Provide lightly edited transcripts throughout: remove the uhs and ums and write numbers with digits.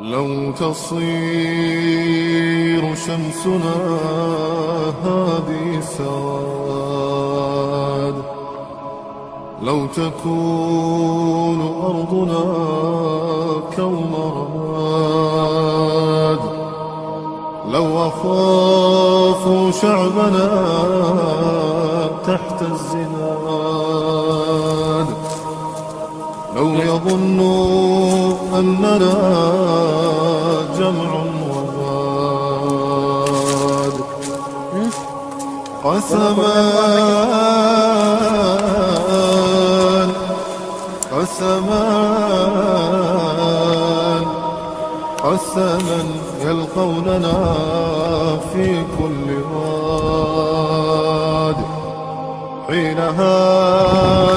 لو تصير شمسنا هذه سواد، لو تكون أرضنا كوم رماد، لو أخاف شعبنا تحت الزناد، لو يظنوا أننا جمع وباد، قسمان قسمان قسما يلقوننا في كل واد، حينها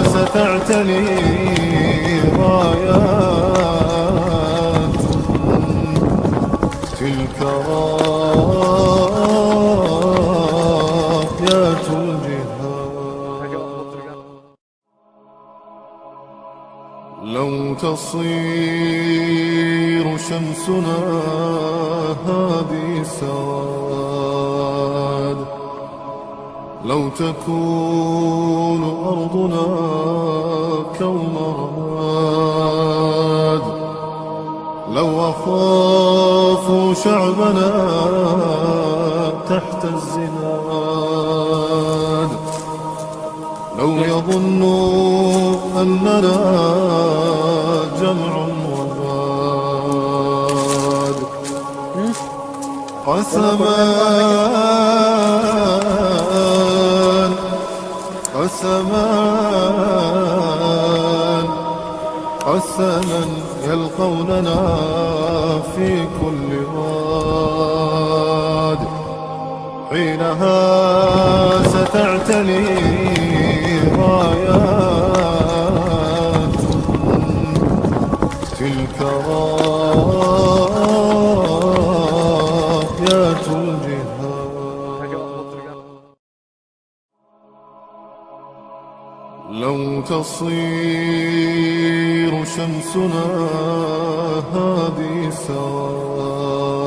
ستعتلي رايات تلك رايات الجهاد. لو تصير شمسنا هذه سواد، لو تكون أرضنا كوم رماد، لو أخاف شعبنا تحت الزناد، لو يظنوا أننا جمع وباد، قسمان قسمان قسما يلقوننا في كل واد، حينها ستعتلي رايات تلك رايات الجهاد. لو تصير شمسنا هذه سواد،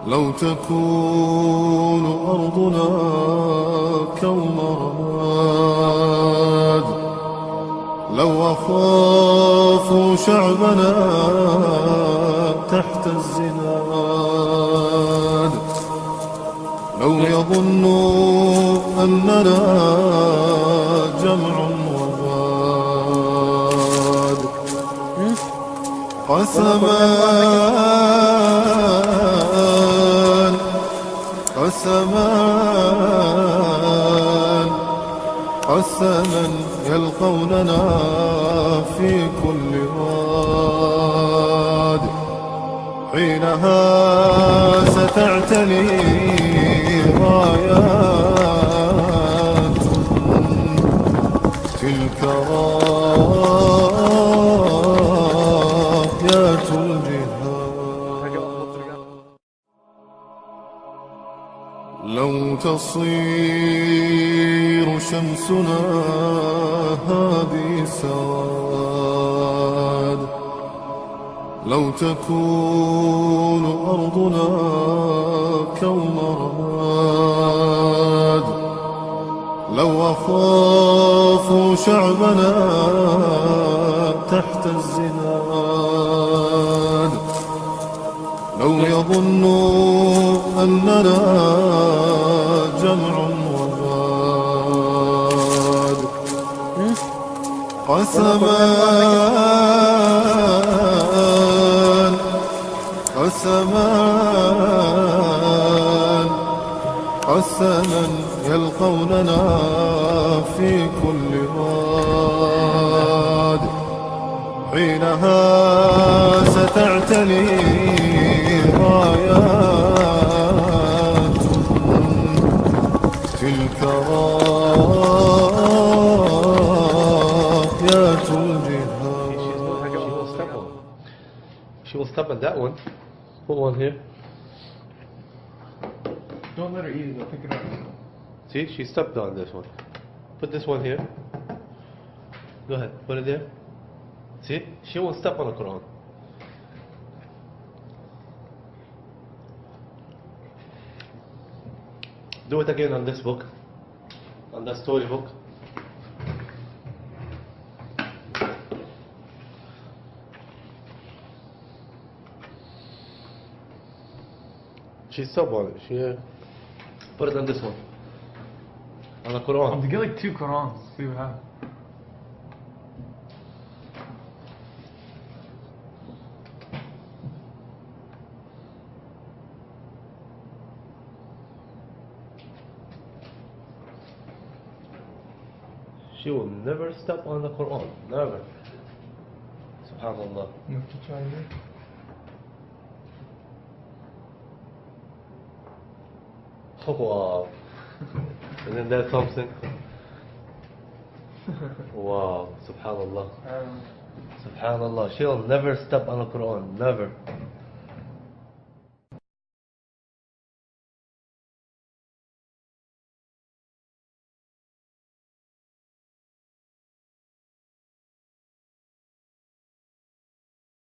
لو تكون أرضنا كوم رماد، لو أخاف شعبنا تحت الزناد، لو يظنوا أننا جمع وباد، قسمان قسمان قسما يلقوننا في كل واد، حينها ستعتلي رايات تلك رايات الجهاد. لو تصير شمسنا هذه سواد، لو تكون أرضنا كوم رماد، لو أخاف شعبنا تحت الزناد، لو يظنوا أننا جمع وباد، قسمان قسمان قسما يلقوننا في كل واد، حينها ستعتلي رايات تلك رايات الجهاد. She will step on that one. Put one here. Don't let her eat it, they'll pick it up. See, she stepped on this one. Put this one here. Go ahead, put it there. See, she won't step on the Quran. Do it again on this book. On the story book. She stop on it. She put it on this one. On the I'm Quran. to get like 2 Qurans. See what happens. She will never step on the Quran. Never. Subhanallah. You have to try here. Wow. Isn't that something? Wow. Subhanallah. Subhanallah. She'll never step on the Quran. Never.